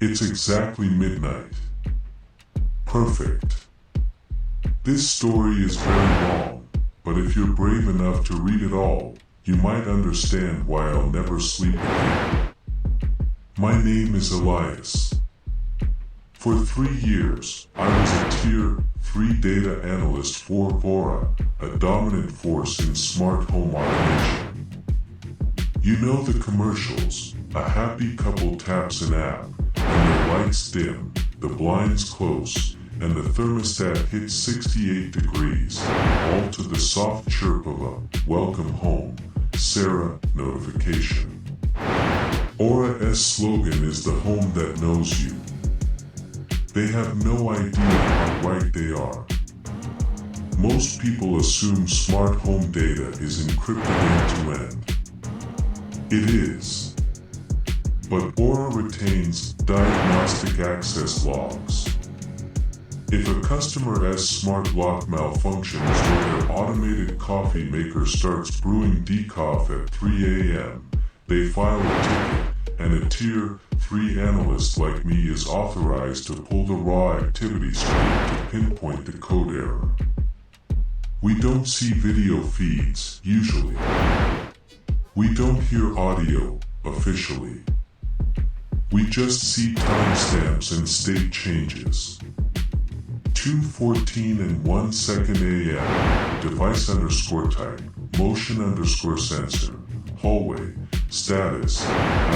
It's exactly midnight. Perfect. This story is very long, but if you're brave enough to read it all, you might understand why I'll never sleep again. My name is Elias. For 3 years, I was a Tier 3 data analyst for Vora, a dominant force in smart home automation. You know the commercials: a happy couple taps an app, and the lights dim, the blinds close, and the thermostat hits 68 degrees, all to the soft chirp of a "Welcome home, Sarah" notification. Ora's slogan is "the home that knows you." They have no idea how right they are. Most people assume smart home data is encrypted end-to-end. It is. But Aura retains diagnostic access logs. If a customer has smart lock malfunctions or their automated coffee maker starts brewing decaf at 3 a.m., they file a ticket, and a Tier 3 analyst like me is authorized to pull the raw activity stream to pinpoint the code error. We don't see video feeds, usually. We don't hear audio, officially. We just see timestamps and state changes. 2:14 and 1 second a.m., device underscore type, motion underscore sensor, hallway, status,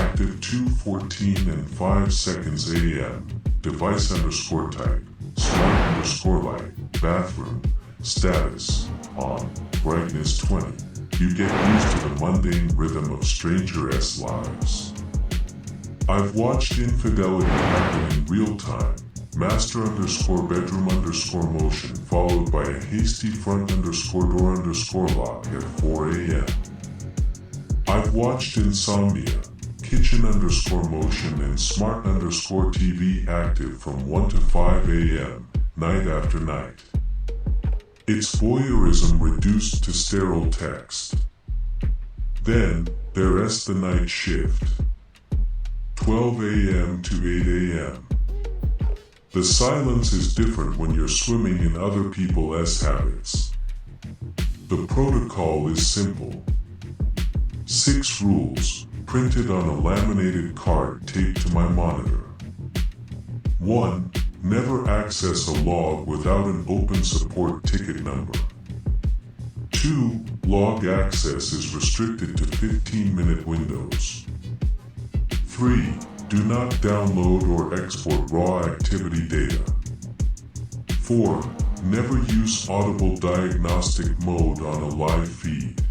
active 2:14 and 5 seconds a.m., device underscore type, smart underscore light, bathroom, status, on, brightness 20. You get used to the mundane rhythm of strangers' lives. I've watched infidelity happen in real time. Master underscore bedroom underscore motion followed by a hasty front underscore door underscore lock at 4 a.m. I've watched insomnia, kitchen underscore motion and smart underscore TV active from 1 to 5 a.m., night after night. It's voyeurism reduced to sterile text. Then, there's the night shift. 12 a.m. to 8 a.m. The silence is different when you're swimming in other people's habits. The protocol is simple. 6 rules, printed on a laminated card taped to my monitor. 1. Never access a log without an open support ticket number. 2. Log access is restricted to 15-minute windows. 3. Do not download or export raw activity data. 4. Never use audible diagnostic mode on a live feed.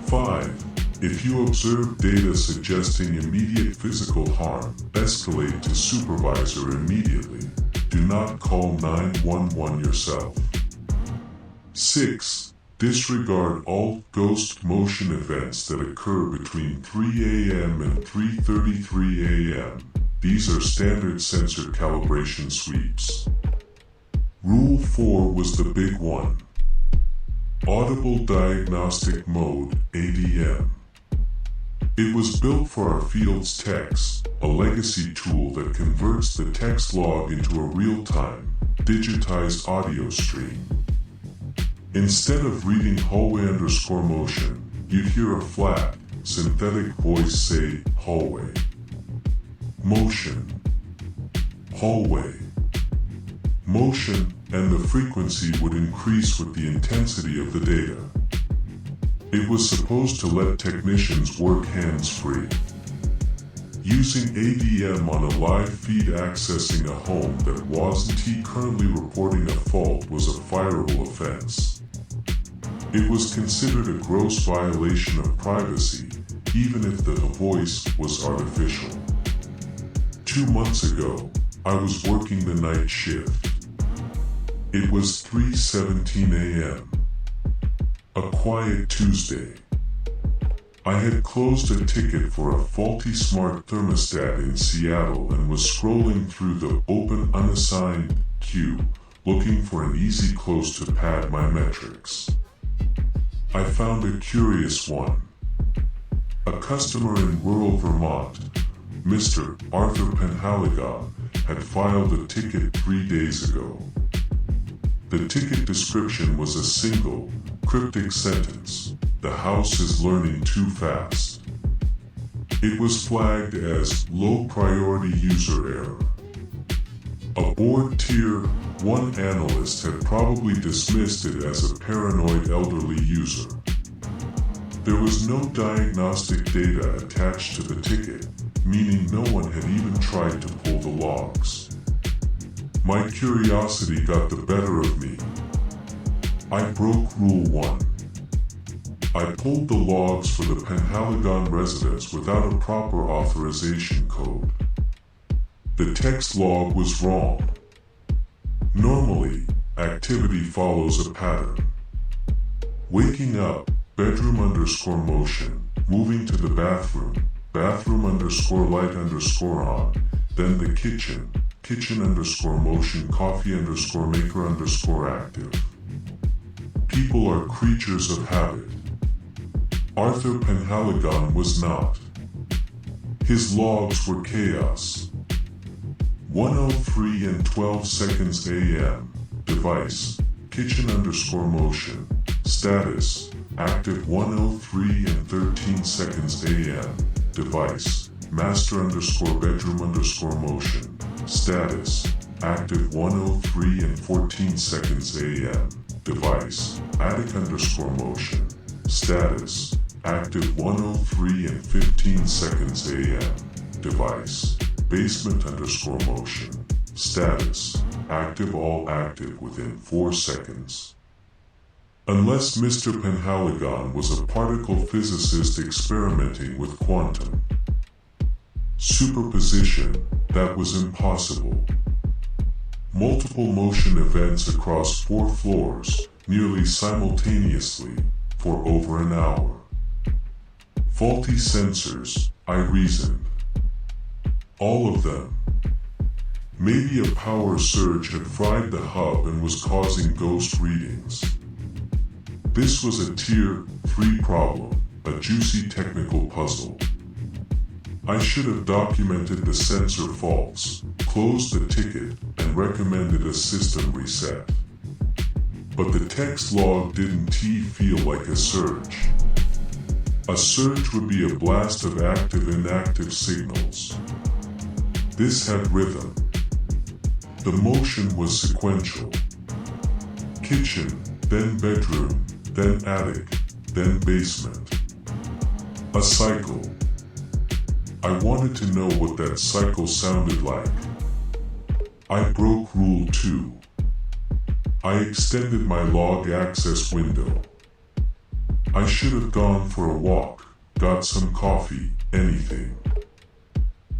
5. If you observe data suggesting immediate physical harm, escalate to supervisor immediately. Do not call 911 yourself. 6. Disregard all ghost motion events that occur between 3 a.m. and 3:33 a.m. These are standard sensor calibration sweeps. Rule 4 was the big one. Audible Diagnostic Mode, ADM. It was built for our field's techs, a legacy tool that converts the text log into a real-time, digitized audio stream. Instead of reading hallway underscore motion, you'd hear a flat, synthetic voice say, hallway. Motion. Hallway. Motion, and the frequency would increase with the intensity of the data. It was supposed to let technicians work hands-free. Using ADM on a live feed accessing a home that wasn't currently reporting a fault was a fireable offense. It was considered a gross violation of privacy, even if the voice was artificial. 2 months ago, I was working the night shift. It was 3:17 a.m. A quiet Tuesday. I had closed a ticket for a faulty smart thermostat in Seattle and was scrolling through the open unassigned queue, looking for an easy close to pad my metrics. I found a curious one. A customer in rural Vermont Mr. Arthur Penhaligon, had filed a ticket 3 days ago. The ticket description was a single, cryptic sentence: "The house is learning too fast." It was flagged as low priority user error. A board Tier 1 analyst had probably dismissed it as a paranoid elderly user. There was no diagnostic data attached to the ticket, meaning no one had even tried to pull the logs. My curiosity got the better of me. I broke Rule 1. I pulled the logs for the Penhaligon residence without a proper authorization code. The text log was wrong. Normally, activity follows a pattern. Waking up, bedroom_motion, moving to the bathroom, bathroom_light_on, then the kitchen_motion, coffee_maker_active. People are creatures of habit. Arthur Penhaligon was not. His logs were chaos. 1:03 and 12 seconds a.m. Device, kitchen_motion. Status, active 1:03 and 13 seconds a.m. Device, master_bedroom_motion. Status, active 1:03 and 14 seconds a.m. Device, attic_motion. Status, active 1:03 and 15 seconds a.m. Device, basement_motion. Status, active, all active within 4 seconds. Unless Mr. Penhaligon was a particle physicist experimenting with quantum superposition, that was impossible. Multiple motion events across 4 floors, nearly simultaneously, for over an hour. Faulty sensors, I reasoned. All of them. Maybe a power surge had fried the hub and was causing ghost readings. This was a Tier 3 problem, a juicy technical puzzle. I should have documented the sensor faults, closed the ticket, and recommended a system reset. But the text log didn't feel like a surge. A surge would be a blast of active-inactive signals. This had rhythm. The motion was sequential. Kitchen, then bedroom, then attic, then basement. A cycle. I wanted to know what that cycle sounded like. I broke Rule 2. I extended my log access window. I should have gone for a walk, got some coffee, anything.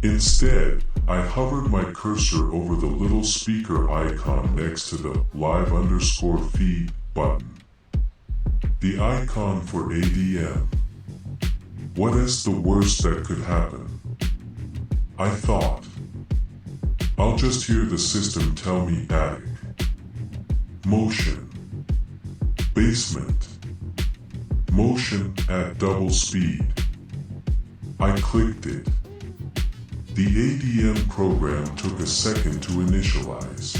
Instead, I hovered my cursor over the little speaker icon next to the live_feed button. The icon for ADM. What is the worst that could happen? I thought. I'll just hear the system tell me attic. Motion. Basement. Motion at double speed. I clicked it. The ADM program took a second to initialize.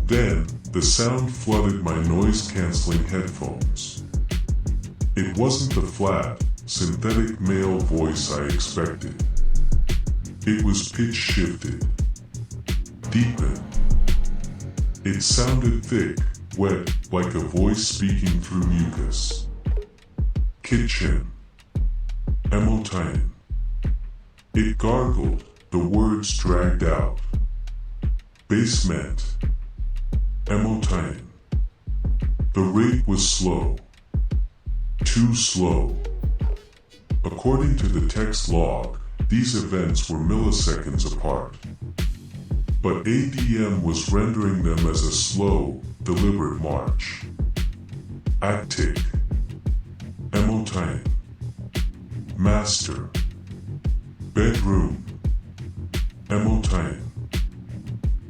Then, the sound flooded my noise-canceling headphones. It wasn't the flat, synthetic male voice I expected. It was pitch-shifted. Deepened. It sounded thick, wet, like a voice speaking through mucus. Kitchen. Emotain. It gargled, the words dragged out. Basement. Emotain. The rate was slow. Too slow. According to the text log, these events were milliseconds apart. But ADM was rendering them as a slow, deliberate march. Attic. Emotain. Master. Bedroom. Emotain.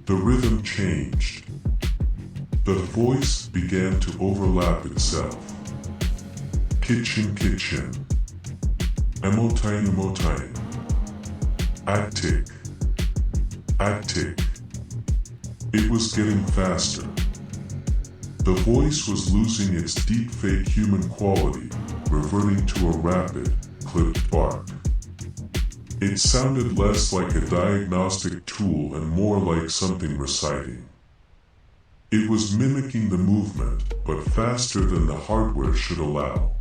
The rhythm changed. The voice began to overlap itself. Kitchen. Emotain. At-tick. At-tick. It was getting faster. The voice was losing its deep fake human quality, reverting to a rapid, clipped bark. It sounded less like a diagnostic tool and more like something reciting. It was mimicking the movement, but faster than the hardware should allow.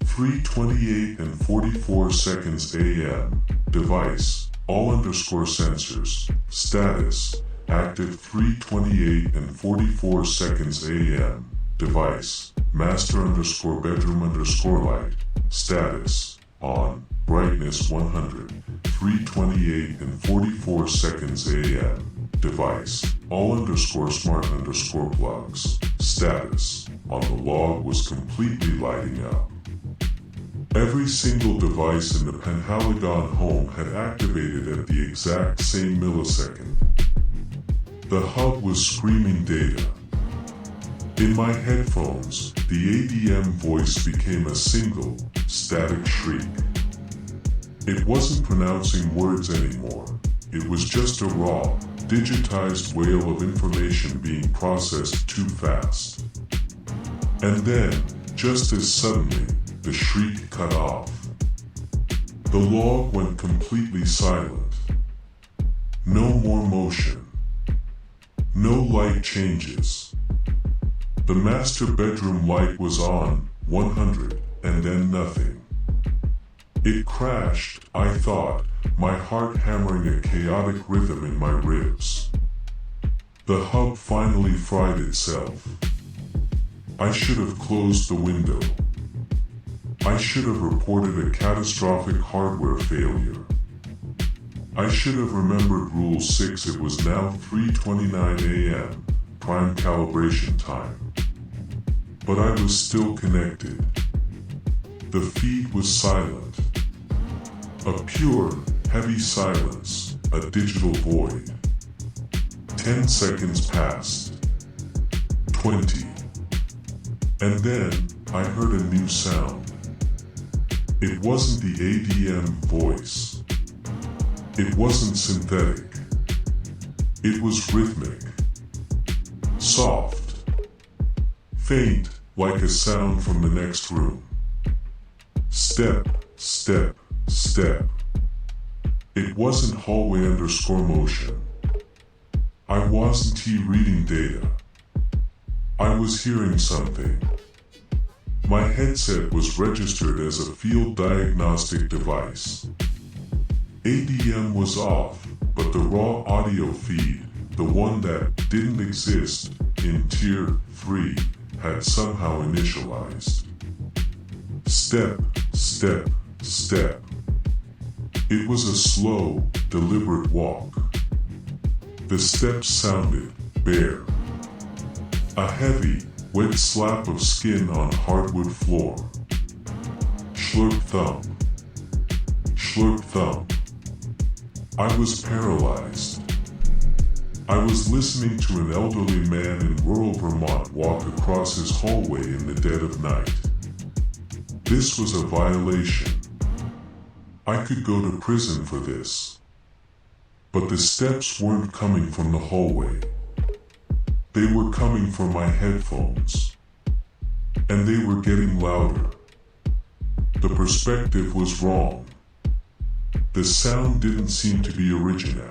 3:28 and 44 seconds AM. Device, all underscore sensors. Status, active 3:28 and 44 seconds AM. Device, master underscore bedroom underscore light. Status, on. Brightness 100. 3:28 and 44 seconds AM. Device, all underscore smart underscore plugs. Status, on the log was completely lighting up. Every single device in the Penhaligon home had activated at the exact same millisecond. The hub was screaming data. In my headphones, the ADM voice became a single, static shriek. It wasn't pronouncing words anymore. It was just a raw, digitized wail of information being processed too fast. And then, just as suddenly, the shriek cut off. The log went completely silent. No more motion. No light changes. The master bedroom light was on, 100, and then nothing. It crashed, I thought, my heart hammering a chaotic rhythm in my ribs. The hub finally fried itself. I should have closed the window. I should have reported a catastrophic hardware failure. I should have remembered Rule 6. It was now 3:29 AM, prime calibration time. But I was still connected. The feed was silent. A pure, heavy silence, a digital void. 10 seconds passed. 20. And then, I heard a new sound. It wasn't the ADM voice. It wasn't synthetic. It was rhythmic. Soft. Faint, like a sound from the next room. Step, step, step. It wasn't hallway underscore motion. I wasn't reading data. I was hearing something. My headset was registered as a field diagnostic device. ADM was off, but the raw audio feed, the one that didn't exist in Tier 3, had somehow initialized. Step, step, step. It was a slow, deliberate walk. The steps sounded bare. A heavy, wet slap of skin on hardwood floor. Slurp thump. Slurp thump. I was paralyzed. I was listening to an elderly man in rural Vermont walk across his hallway in the dead of night. This was a violation. I could go to prison for this. But the steps weren't coming from the hallway. They were coming from my headphones. And they were getting louder. The perspective was wrong. The sound didn't seem to be originate.